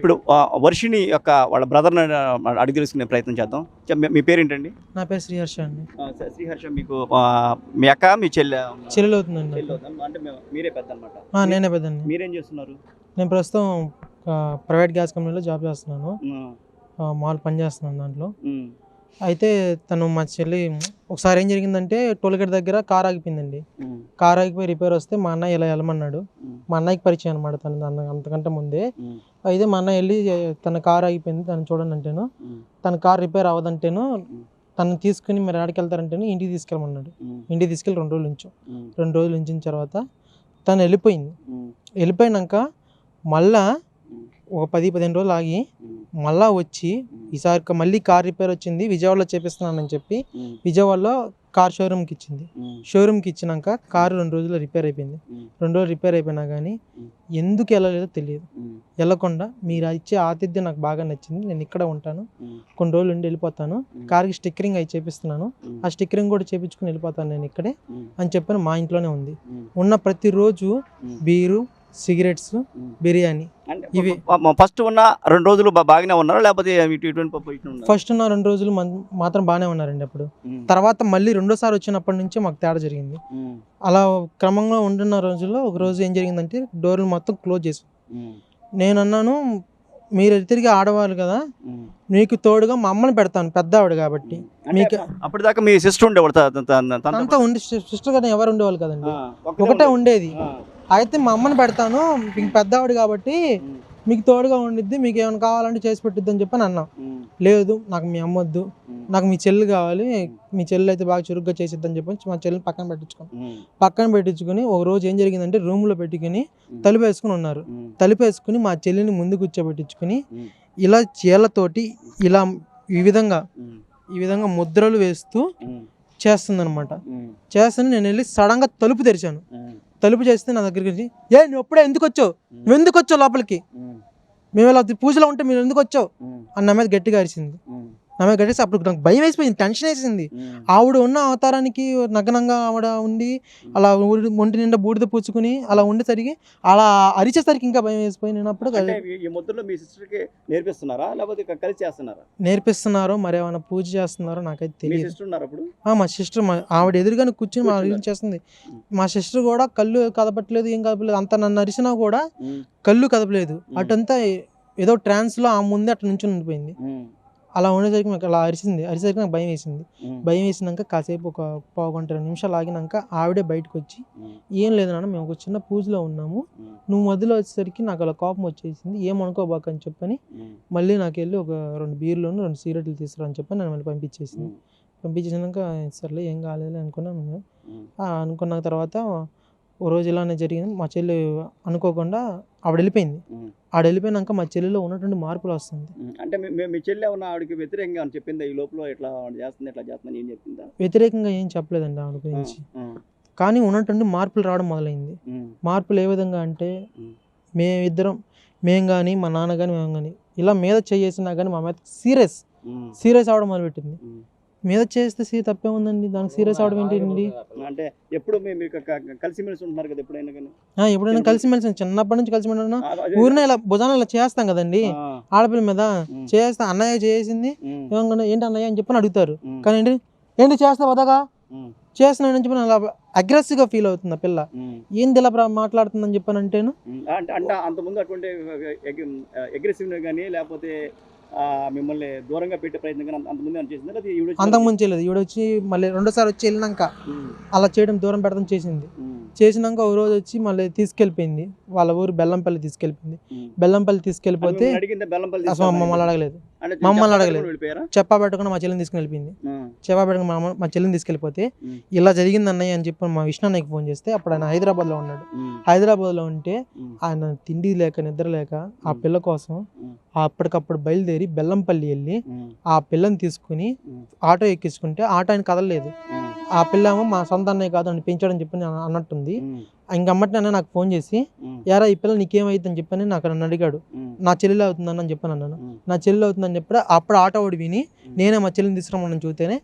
ఇప్పుడు వర్షిణి యొక్క వాళ్ళ బ్రదర్ని అడిగి తెలుసుకునే ప్రయత్నం చేద్దాం. మీ పేరేంటండి? నా పేరు శ్రీహర్ష అండి. శ్రీహర్ష, మీకు మీ అక్క మీ చెల్లెలు అవుతుందండి. అంటే మీరే పెద్ద అనమాట? నేనే పెద్దండి. మీరేం చేస్తున్నారు? నేను ప్రస్తుతం ప్రైవేట్ గ్యాస్ కంపెనీలో జాబ్ చేస్తున్నాను. మాల్ పని చేస్తున్నాను దాంట్లో. అయితే తను మా చెల్లి ఒకసారి ఏం జరిగిందంటే టోల్గేట్ దగ్గర కార్ ఆగిపోయిందండి. కార్ ఆగిపోయి రిపేర్ వస్తే మా అన్నయ్య ఇలా వెళ్ళమన్నాడు. మా అన్నయ్యకి పరిచయం అనమాట తను అంతకంటే ముందే. అయితే మా అన్నయ్య వెళ్ళి తన కార్ ఆగిపోయింది తను చూడండి అంటేను, తన కార్ రిపేర్ అవ్వదంటేను తను తీసుకుని మరి ఆడికి వెళ్తారంటేను ఇంటికి తీసుకెళ్ళమన్నాడు. ఇంటికి తీసుకెళ్ళి 2 రోజులు ఉంచాం. 2 రోజులు ఉంచిన తర్వాత తను వెళ్ళిపోయింది. వెళ్ళిపోయినాక మళ్ళా ఒక 10-15 రోజులు ఆగి మళ్ళా వచ్చి ఈసారి మళ్ళీ కార్ రిపేర్ వచ్చింది, విజయవాడలో చేపిస్తున్నానని చెప్పి విజయవాడలో కార్ షోరూమ్కి ఇచ్చింది. షోరూమ్కి ఇచ్చినాక కారు 2 రోజుల్లో రిపేర్ అయిపోయింది. 2 రోజులు రిపేర్ అయిపోయినా కానీ ఎందుకు వెళ్ళలేదో తెలియదు. వెళ్ళకుండా మీరు ఇచ్చే ఆతిథ్యం నాకు బాగా నచ్చింది, నేను ఇక్కడ ఉంటాను, కొన్ని రోజులు ఉండి వెళ్ళిపోతాను, కార్కి స్టిక్కరింగ్ అవి చేపిస్తున్నాను, ఆ స్టిక్కరింగ్ కూడా చేపించుకుని వెళ్ళిపోతాను నేను ఇక్కడే అని చెప్పని మా ఇంట్లోనే ఉంది. ఉన్న ప్రతిరోజు బీరు, సిగరెట్స్, బిర్యానీ ఇవి. ఫస్ట్ ఉన్న 2 రోజులు బాగానే ఉన్నారా లేకపోతే ఫస్ట్ ఉన్న 2 రోజులు మాత్రం బాగానే ఉన్నారండి. అప్పుడు తర్వాత మళ్ళీ రెండోసారి వచ్చినప్పటి నుంచి మాకు తేడా జరిగింది. అలా క్రమంగా ఉంటున్న రోజుల్లో ఒక రోజు ఏం జరిగిందంటే డోర్లు మొత్తం క్లోజ్ చేసి నేను అన్నాను, మీరు తిరిగి ఆడవాళ్ళు కదా, మీకు తోడుగా మా అమ్మని పెడతాను, పెద్ద ఆవిడ కాబట్టి. మీకు అప్పటిదాకా మీ సిస్టర్ ఉండేవాడు? అంతా ఉండి సిస్టర్ గానే ఎవరు ఉండేవాళ్ళు కదండి, ఒకటే ఉండేది. అయితే మా అమ్మని పెడతాను, మీకు పెద్ద ఆవిడ కాబట్టి మీకు తోడుగా ఉండిద్ది, మీకు ఏమైనా కావాలంటే చేసి పెట్టిద్ది అని చెప్పని అన్నాం. లేదు నాకు మీ అమ్మ వద్దు, నాకు మీ చెల్లి కావాలి, మీ చెల్లి అయితే బాగా చురుగ్గా చేసిద్దని చెప్పి మా చెల్లిని పక్కన పెట్టించుకుని ఒక రోజు ఏం జరిగిందంటే రూమ్లో పెట్టుకుని తలుపేసుకుని ఉన్నారు. తలుపేసుకుని మా చెల్లిని ముందు కూర్చోబెట్టించుకుని ఇలా చీలతోటి ఇలా ఈ విధంగా ముద్రలు వేస్తూ చేస్తుందన్నమాట. చేస్తూనే నేను వెళ్ళి సడన్గా తలుపు తెరిచాను. తలుపు చేస్తే నా దగ్గరికి వచ్చి, నువ్వు ఎప్పుడే ఎందుకు వచ్చావు, నువ్వు ఎందుకు వచ్చావు లోపలికి, మేము ఇలా పూజలో ఉంటే మీరు ఎందుకు వచ్చావు అని నా మీద గట్టిగా అరిచింది. నా మీద గట్టేసి అప్పుడు నాకు భయం వేసిపోయింది, టెన్షన్ వేసింది. ఆవిడ ఉన్న అవతారానికి నగ్నంగా ఆవిడ ఉండి అలా ఒంటి నిండా బూడిద పూచుకుని అలా ఉండేసరికి అలా అరిచేసరికి ఇంకా భయం వేసిపోయి నేను అప్పుడు నేర్పిస్తున్నారో మరేమైనా పూజ చేస్తున్నారో నాకైతే తెలియదు. మా సిస్టర్ ఆవిడ ఎదురుగానే కూర్చుని మా చేస్తుంది. మా సిస్టర్ కూడా కళ్ళు కదపట్లేదు, ఏం కదపలేదు, అంత నన్ను అరిచినా కూడా కళ్ళు కదపలేదు. అటంతా ఏదో ట్రాన్స్లో ఆ ముందే అట్లా నుంచి ఉండిపోయింది. అలా ఉండేసరికి నాకు అలా అరిసేసరికి నాకు భయం వేసింది. భయం వేసినాక కాసేపు ఒక 1-2 నిమిషాలు ఆగినాక ఆవిడే బయటకు వచ్చి, ఏం లేదు నాన్న, మేము ఒక చిన్న పూజలో ఉన్నాము, నువ్వు మధ్యలో వచ్చేసరికి నాకు అలా కోపం వచ్చేసింది, ఏమనుకోబాక అని చెప్పని మళ్ళీ నాకు వెళ్ళి ఒక 2 బీర్లను 2 సిగరెట్లు తీసుకురా అని చెప్పని నన్ను మళ్ళీ పంపించేసినాక సర్లే ఏం కాలేదు అనుకున్నాను. అనుకున్న తర్వాత ఓ రోజు ఇలానే జరిగింది. మా చెల్లి అనుకోకుండా ఆవిడ వెళ్ళిపోయింది. ఆవిడ వెళ్ళిపోయినాక మా చెల్లిలో ఉన్నటువంటి మార్పులు వస్తుంది. అంటే మీ చెల్లి ఏమన్నా ఆవిడకి వ్యతిరేకంగా చెప్పిందా, ఈ లోపల ఇట్లా చేస్తుంది ఏం చెప్పిందా? వ్యతిరేకంగా ఏం చెప్పలేదండి ఆవిడ గురించి, కానీ ఉన్నటువంటి మార్పులు రావడం మొదలైంది. మార్పులు ఏ విధంగా అంటే మేము కానీ మా నాన్న కానీ మేము కానీ ఇలా మీద చేసినా కానీ మా మీద సీరియస్ అవడం మొదలుపెట్టింది. మీద చేస్తే తప్పే ఉందండి, దానికి సీరియస్ అవడం ఏంటండి? అంటే ఎప్పుడు కలిసిమెలిసి ఉంటున్నారు కదా, ఎప్పుడైనా కలిసిమెలిసి చిన్నప్పటి నుంచి కలిసిమెలిసి ఊరినే ఇలా భుజాన్ని ఇలా చేస్తాం కదండి, ఆడపిల్ల మీద చేస్తా, అన్నయ్య చేసింది ఏంటి అన్నయ్య అని చెప్పని అడుగుతారు. కానీ ఏంటి చేస్తా వదగా చేస్తున్నాను అని చెప్పి అలా అగ్రెసివ్గా ఫీల్ అవుతుంది ఆ పిల్ల. ఏంది ఇలా మాట్లాడుతుందని చెప్పని అంటేను అంతకుముందు అటువంటి అగ్రెసివ్ కానీ లేకపోతే మిమ్మల్ని దూరంగా పెట్టే ప్రయత్నం కానీ అంతకుముందు చేయలేదు. ఈవిడ వచ్చి మళ్ళీ 2సారి వచ్చి వెళ్ళినాక అలా చేయడం, దూరం పెడతాం చేసినాక ఒక రోజు వచ్చి మళ్ళీ తీసుకెళ్ళిపోయింది వాళ్ళ ఊరు బెల్లంపల్లి తీసుకెళ్ళిపోతే అసలు మమ్మల్ని అడగలేదు, చెప్పా పెట్టకుండా మా చెల్లిని తీసుకుని వెళ్ళిపోయింది. మా చెల్లిని తీసుకెళ్ళిపోతే ఇలా జరిగింది అన్నయ్య అని చెప్పి మా విష్ణు అన్నయ్యకి ఫోన్ చేస్తే అప్పుడు ఆయన హైదరాబాద్లో ఉన్నాడు. హైదరాబాద్లో ఉంటే ఆయన తిండి లేక నిద్ర లేక ఆ పిల్ల కోసం అప్పటికప్పుడు బయలుదేరి బెల్లంపల్లి వెళ్ళి ఆ పిల్లని తీసుకుని ఆటో ఎక్కించుకుంటే ఆటో ఆయన కదలలేదు. ఆ పిల్ల ఏమో మా సొంత అన్నయ్య కాదు అని పెంచాడని చెప్పి అన్నట్టుంది. ఇంకమ్మటి అన్న నాకు ఫోన్ చేసి, యారా ఈ పిల్ల నీకేమైంది అని చెప్పని నన్ను అడిగాడు. నా చెల్లెలు అవుతుందని చెప్పని అన్నాను. నా చెల్లెలు అవుతుందని చెప్పి అప్పుడు ఆటో వాడు విని నేనే మా చెల్లిని తీసుకురమ్మని చూస్తేనే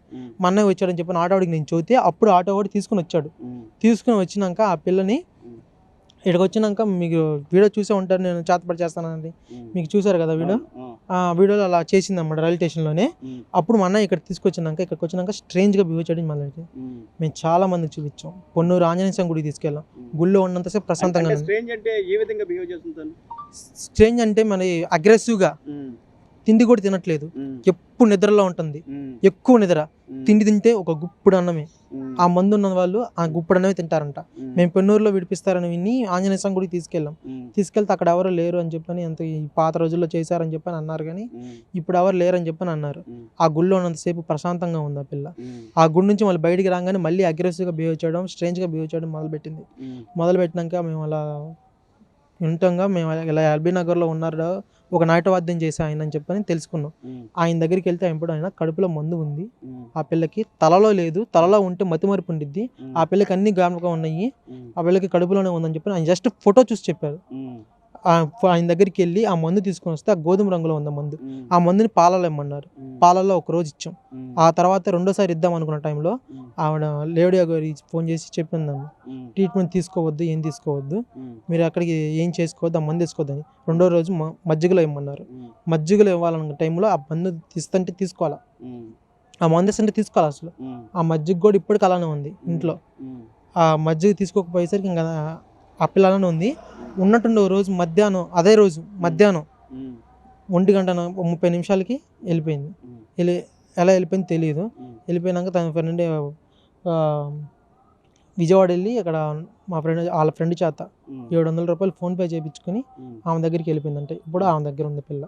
మా అన్నయ్య వచ్చాడని చెప్పిన ఆటో వాడికి నేను చూస్తే అప్పుడు ఆటో వాడు తీసుకుని వచ్చినాక ఆ పిల్లని ఇక్కడికి వచ్చినాక మీకు వీడియో చూసే ఉంటారు, నేను చేతపడి చేస్తానండి, మీకు చూసారు కదా వీడియో. ఆ వీడియోలో అలా చేసింది అన్నమాట రైల్వే స్టేషన్లోనే. అప్పుడు మా అన్న ఇక్కడికి ఇక్కడికి వచ్చినాక స్ట్రేంజ్గా బిహేవ్ చేయడం మళ్ళీ మేము చాలా మందికి చూపించాం. పొన్నూరు ఆంజనేయ స్వామి గుడికి తీసుకెళ్ళాం. గుళ్ళో ఉన్నంతసేపు ప్రశాంతంగా. స్ట్రేంజ్ అంటే మన అగ్రెసివ్గా, తిండి కూడా తినట్లేదు, ఎప్పుడు నిద్రలో ఉంటుంది, ఎక్కువ నిద్ర, తిండి తింటే ఒక గుప్పుడు అన్నమే. ఆ మందు ఉన్న వాళ్ళు ఆ గుప్పుడు అన్నమే తింటారంట. మేము పెన్నూరులో విడిపిస్తారని విని ఆంజనేయ స్వామి గుడికి తీసుకెళ్తే అక్కడ ఎవరు లేరు అని చెప్పని, అంత ఈ పాత రోజుల్లో చేశారని చెప్పని అన్నారు, కానీ ఇప్పుడు ఎవరు లేరని చెప్పని అన్నారు. ఆ గుళ్ళో ఉన్నంతసేపు ప్రశాంతంగా ఉంది ఆ పిల్ల. ఆ గుడి నుంచి మళ్ళీ బయటికి రాగానే మళ్ళీ అగ్రెసివ్గా బిహేవ్ చేయడం, స్ట్రేంజ్గా బిహేవ్ చేయడం మొదలుపెట్టినాక మేము అలా వింటాంగా, మేము ఇలా ఎల్బీ నగర్లో ఉన్నారు, ఒక నాటవాద్యం చేసి ఆయన అని చెప్పని తెలుసుకున్నాం. ఆయన దగ్గరికి వెళ్తే ఆయన కడుపులో మందు ఉంది, ఆ పిల్లకి తలలో లేదు, తలలో ఉంటే మతిమరుపు ఉండిద్ది, ఆ పిల్లకి అన్ని జ్ఞాపకం ఉన్నాయి, ఆ పిల్లకి కడుపులోనే ఉందని చెప్పి ఆయన జస్ట్ ఫోటో చూసి చెప్పారు. ఆయన దగ్గరికి వెళ్ళి ఆ మందు తీసుకొని వస్తే ఆ గోధుమ రంగులో ఉంది మందు. ఆ మందుని పాలలో ఇమ్మన్నారు. పాలలో ఒక రోజు ఇచ్చాం. ఆ తర్వాత రెండోసారి ఇద్దాం అనుకున్న టైంలో ఆవిడ లేడీ గారి ఫోన్ చేసి చెప్పిందాము, ట్రీట్మెంట్ తీసుకోవద్దు, ఏం తీసుకోవద్దు, మీరు అక్కడికి ఏం చేసుకోవద్దు, ఆ మందు తీసుకోవద్దని. రెండో రోజు మజ్జిగలో ఇమ్మన్నారు. మజ్జిగలో ఇవ్వాలన్న టైంలో ఆ మందు తీస్తుంటే తీసుకోవాలా, ఆ మందు ఇస్తుంటే తీసుకోవాలి. అసలు ఆ మజ్జిగ కూడా ఇప్పటికి అలానే ఉంది ఇంట్లో. ఆ మజ్జిగ తీసుకోకపోయేసరికి ఇంకా ఆ పిల్లలనే ఉంది. ఉన్నట్టుండే రోజు మధ్యాహ్నం, అదే రోజు మధ్యాహ్నం 1:30 నిమిషాలకి వెళ్ళిపోయింది. ఎలా వెళ్ళిపోయింది తెలియదు. వెళ్ళిపోయినాక తన ఫ్రెండ్ విజయవాడ వెళ్ళి అక్కడ వాళ్ళ ఫ్రెండ్ చేత 700 రూపాయలు ఫోన్పే చేయించుకుని ఆమె దగ్గరికి వెళ్ళిపోయిందంటే. ఇప్పుడు ఆమె దగ్గర ఉంది పిల్ల,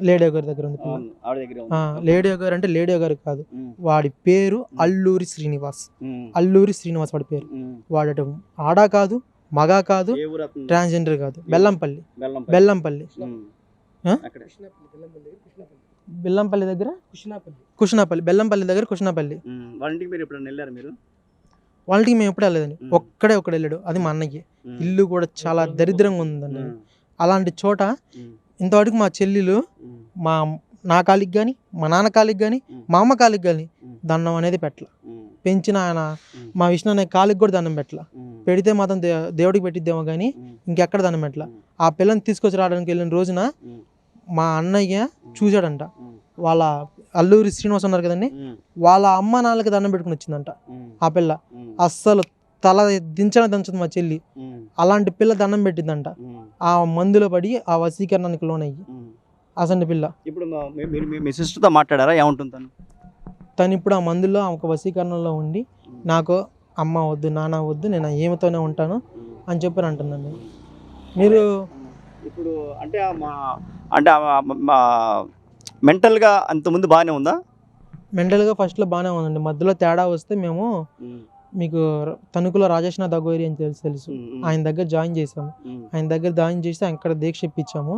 లేడీ గారి దగ్గర ఉంది పిల్ల. లేడీ గారు అంటే లేడీ గారు కాదు, వాడి పేరు అల్లూరి శ్రీనివాస్. వాడి పేరు. వాడటం ఆడా కాదు, మగా కాదు, ట్రాన్స్జెండర్ కాదు. బెల్లంపల్లి దగ్గర కుషనాపల్లి, బెల్లంపల్లి దగ్గర కుషనాపల్లి. వాళ్ళకి మేము ఎప్పుడు వెళ్ళలేదండి, ఒక్కడే వెళ్ళాడు, అది మా అన్నయ్యకి. ఇల్లు కూడా చాలా దరిద్రంగా ఉందండి. అలాంటి చోట ఇంతవరకు మా చెల్లెలు నా కాలికి కానీ, మా నాన్న కాలికి కానీ, మా అమ్మ కాలికి కానీ దండం అనేది పెట్టల. పెంచిన ఆయన మా విష్ణు అనే కాలికి కూడా దండం పెట్టల. పెడితే మాత్రం దేవుడికి పెట్టిద్దేమో కానీ ఇంకెక్కడ దండం పెట్టల. ఆ పిల్లని తీసుకొచ్చి రావడానికి వెళ్ళిన రోజున మా అన్నయ్య చూశాడంట, వాళ్ళ అల్లూరి శ్రీనివాస్ ఉన్నారు కదండి, వాళ్ళ అమ్మ నాన్నలకి దండం పెట్టుకుని వచ్చిందంట ఆ పిల్ల. అస్సలు తల దించదు మా చెల్లి. అలాంటి పిల్ల దండం పెట్టిందంట. ఆ మందులో పడి ఆ వశీకరణానికి లోనయ్యి అసంటి పిల్ల. ఇప్పుడు మీ సిస్టర్తో మాట్లాడారా, ఏముంటుంది తను? ఇప్పుడు ఆ మందులో ఒక వశీకరణలో ఉండి నాకు అమ్మ వద్దు, నాన్న వద్దు, నేను ఏమితోనే ఉంటాను అని చెప్పి అంటుందండి. మీరు ఇప్పుడు అంటే మెంటల్గా అంతకుముందు బాగానే ఉందా? మెంటల్గా ఫస్ట్లో బాగానే ఉందండి. మధ్యలో తేడా వస్తే మేము మీకు తణుకులో రాజేష్నాథ్ అగోరి అని తెలుసు, ఆయన దగ్గర జాయిన్ చేసాము. ఆయన దగ్గర జాయిన్ చేసి అక్కడ దీక్ష ఇప్పించాము.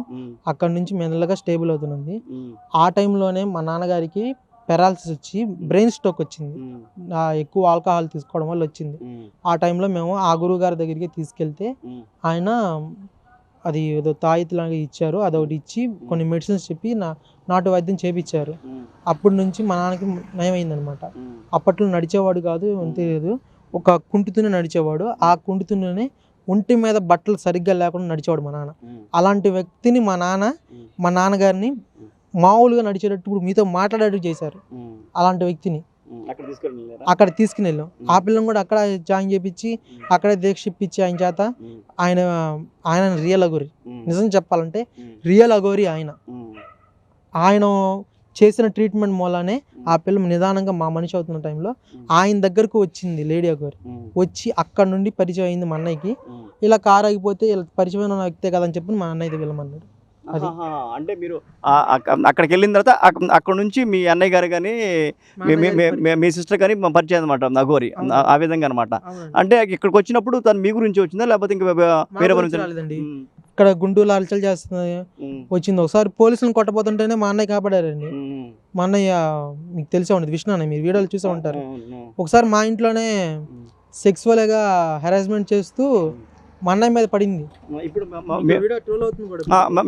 అక్కడ నుంచి మెల్లగా స్టేబుల్ అవుతుంది. ఆ టైంలోనే మా నాన్నగారికి పెరాలసిస్ వచ్చి బ్రెయిన్ స్ట్రోక్ వచ్చింది. ఎక్కువ ఆల్కహాల్ తీసుకోవడం వల్ల వచ్చింది. ఆ టైంలో మేము ఆ గురువు గారి దగ్గరికి తీసుకెళ్తే ఆయన అది ఏదో తాయితలాగా ఇచ్చారు, అదొకటి ఇచ్చి కొన్ని మెడిసిన్స్ చెప్పి నాటు వైద్యం చేపించారు. అప్పటి నుంచి మా నాన్నకి నయమైందనమాట. అప్పట్లో నడిచేవాడు కాదు, తెలియదు, ఒక కుంటుతూనే నడిచేవాడు. ఆ కుంటుతూనే ఒంటి మీద బట్టలు సరిగ్గా లేకుండా నడిచేవాడు మా నాన్న. అలాంటి వ్యక్తిని మా నాన్నగారిని మామూలుగా నడిచేటట్టు ఇప్పుడు మీతో మాట్లాడేట్టు చేశారు. అలాంటి వ్యక్తిని అక్కడ తీసుకుని వెళ్ళాం. ఆ పిల్లని కూడా అక్కడ జాయిన్ చేపించి అక్కడే దీక్ష ఇప్పించి ఆయన చేత ఆయన రియల్ అఘోరి. నిజం చెప్పాలంటే రియల్ అఘోరి ఆయన చేసిన ట్రీట్మెంట్ మూలానే ఆ పిల్ల నిదానంగా మా మనిషి అవుతున్న టైంలో ఆయన దగ్గరకు వచ్చింది లేడీ అఘోరి. వచ్చి అక్కడ నుండి పరిచయం అయింది మా అన్నయ్యకి. ఇలా కారు ఆగిపోతే ఇలా పరిచయమైన వ్యక్తే కదని చెప్పి మా అన్నయ్య వెళ్ళమన్నాడు. అది అంటే మీరు అక్కడికి వెళ్ళిన తర్వాత అక్కడ నుంచి మీ అన్నయ్య గారు కానీ మీ సిస్టర్ కానీ పరిచయం అనమాట అఘోరి, ఆ విధంగా అనమాట. అంటే ఇక్కడికి వచ్చినప్పుడు తను మీ గురించి వచ్చిందా లేకపోతే ఇంకా వేరే రాలేదండి? ఇక్కడ గుంటూరు అలచలు చేస్తుంది వచ్చింది. ఒకసారి పోలీసులను కొట్టబోతుంటేనే మా అన్నయ్య కాపాడారండి. మా అన్నయ్య మీకు తెలిసే ఉంటుంది, విష్ణు అన్నయ్య, మీరు వీడియోలు చూసే ఉంటారు. ఒకసారి మా ఇంట్లోనే సెక్సువల్గా హెరాస్మెంట్ చేస్తూ మా అన్నయ్య మీద పడింది. ఇప్పుడు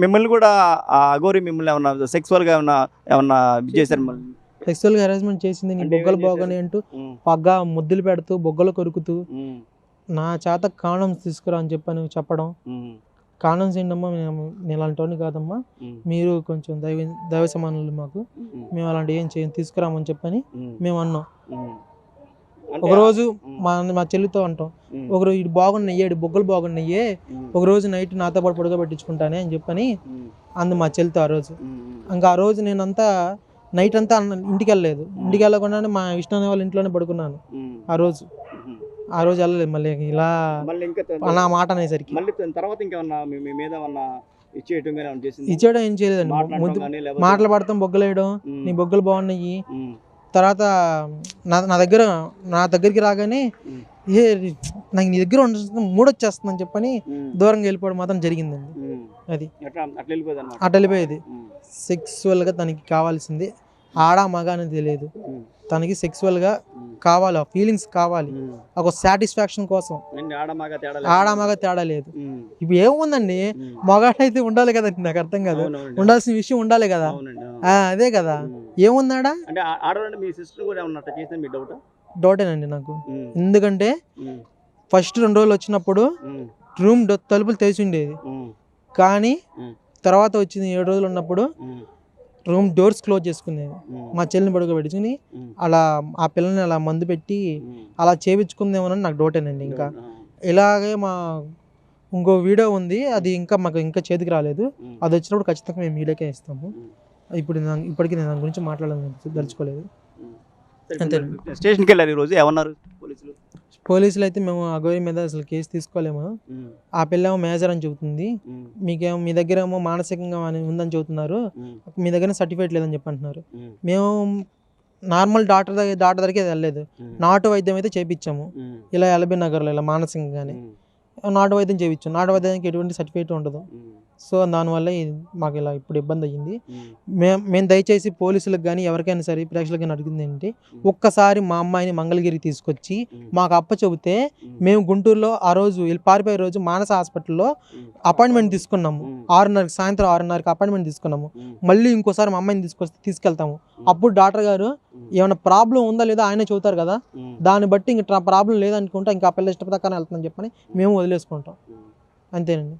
మిమ్మల్ని కూడా అఘోరి మిమ్మల్ని ఏమన్నా సెక్సువల్గా ఏమన్నా చేశారు? సెక్సువల్గా హెరాస్మెంట్ చేసింది. నీ బొగ్గలు బాగానే అంటూ పగ్గా ముద్దులు పెడుతూ బొగ్గలు కొరుకుతూ నా చేత కాండమ్స్ తీసుకురా అని చెప్పని చెప్పడం, కాండమ్స్ ఏంటమ్మా నేను ఇలాంటి వాడిని కాదమ్మా, మీరు కొంచెం దైవ సమానులు మాకు, మేము అలాంటి ఏం చేయం తీసుకురామని చెప్పని మేము అన్నాం. ఒకరోజు మా చెల్లితో అంటాం, ఒకరోజు ఇటు బాగున్నాయి, ఇటు బొగ్గలు బాగున్నాయి, ఒకరోజు నైట్ నాతో పాటు పడుకోబెట్టించుకుంటానే అని చెప్పని అంది మా చెల్లితో. ఆ రోజు ఇంకా ఆ రోజు నేనంతా నైట్ అంతా ఇంటికి వెళ్ళలేదు, ఇంటికి వెళ్ళకుండానే మా విష్ణు వాళ్ళ ఇంట్లోనే పడుకున్నాను. ఆ రోజు వెళ్ళలేదు మళ్ళీ ఇలా నా మాట అనేసరికి. ఇచ్చేయడం ఏం చేయలేదండి, ముందు మాటలు పడతాం, బొగ్గలు వేయడం, నీ బొగ్గలు బాగున్నాయి. తర్వాత నా దగ్గరికి రాగానే నాకు నీ దగ్గర మూడొచ్చేస్తుందని చెప్పని దూరంగా వెళ్ళిపోవడం మాత్రం జరిగిందండి. అది అట్లా వెళ్ళిపోయేది. సెక్సువల్గా తనకి కావాల్సింది ఆడ మగ అనేది తెలియదు, తనకి సెక్సువల్గా కావాలి, ఆ ఫీలింగ్స్ కావాలి, ఒక సాటిస్ఫాక్షన్ కోసం. ఆడ మగ తేడా లేదు. ఇప్పుడు ఏముందండి, మగాడైతే ఉండాలి కదండి, నాకు అర్థం కాదు, ఉండాల్సిన విషయం ఉండాలి కదా, అదే కదా, ఏముందాడా డౌటేనండి నాకు. ఎందుకంటే ఫస్ట్ 2 రోజులు వచ్చినప్పుడు రూమ్ తలుపులు తెరిచి ఉండేది, కానీ తర్వాత వచ్చింది 7 రోజులు ఉన్నప్పుడు రూమ్ డోర్స్ క్లోజ్ చేసుకునేది. మా చెల్లిని పడుకోబెట్టుకుని అలా ఆ పిల్లని అలా మందు పెట్టి అలా చేయించుకుందేమోనని నాకు డౌటేనండి. ఇంకా ఇలాగే ఇంకో వీడియో ఉంది, అది మాకు ఇంకా చేతికి రాలేదు, అది వచ్చినప్పుడు ఖచ్చితంగా మేము మీడియాకే ఇస్తాము. ఇప్పటికీ నేను దాని గురించి మాట్లాడాలని దలుచుకోలేదు. అంతేనండి. స్టేషన్కి వెళ్ళారు ఈరోజు, ఏమన్నారు పోలీసులు అయితే మేము అఘోరి మీద అసలు కేసు తీసుకోలేము, ఆ పిల్లేమో మేజర్ అని చెబుతుంది, మీకేమో మీ దగ్గర ఏమో మానసికంగా ఉందని చెబుతున్నారు, మీ దగ్గర సర్టిఫికేట్ లేదని చెప్పి అంటున్నారు. మేము నార్మల్ డాక్టర్ దగ్గరికి వెళ్ళలేదు, నాటు వైద్యం అయితే చేయించాము, ఇలా ఎల్బీ నగర్లో ఇలా మానసికంగానే నాటు వైద్యం చేయించాము. నాటు వైద్యానికి ఎటువంటి సర్టిఫికేట్ ఉండదు. సో దానివల్ల మాకు ఇలా ఇప్పుడు ఇబ్బంది అయ్యింది. మేము దయచేసి పోలీసులకు కానీ ఎవరికైనా సరే ప్రేక్షకులకు కానీ అడిగింది ఏంటి, ఒక్కసారి మా అమ్మాయిని మంగళగిరి తీసుకొచ్చి మాకు అప్ప చెబితే మేము గుంటూరులో ఆ రోజు పారిపోయే రోజు మానస హాస్పిటల్లో అపాయింట్మెంట్ తీసుకున్నాము, 6:30 సాయంత్రం 6:30కి అపాయింట్మెంట్ తీసుకున్నాము. మళ్ళీ ఇంకోసారి మా అమ్మాయిని తీసుకెళ్తాము. అప్పుడు డాక్టర్ గారు ఏమైనా ప్రాబ్లం ఉందా లేదా ఆయనే చెబుతారు కదా, దాన్ని బట్టి ఇంకా ప్రాబ్లం లేదనుకుంటా ఇంకా ఆ పిల్ల ఇష్టప్రకారం వెళ్తుందని చెప్పని మేము వదిలేసుకుంటాం. అంతేనండి.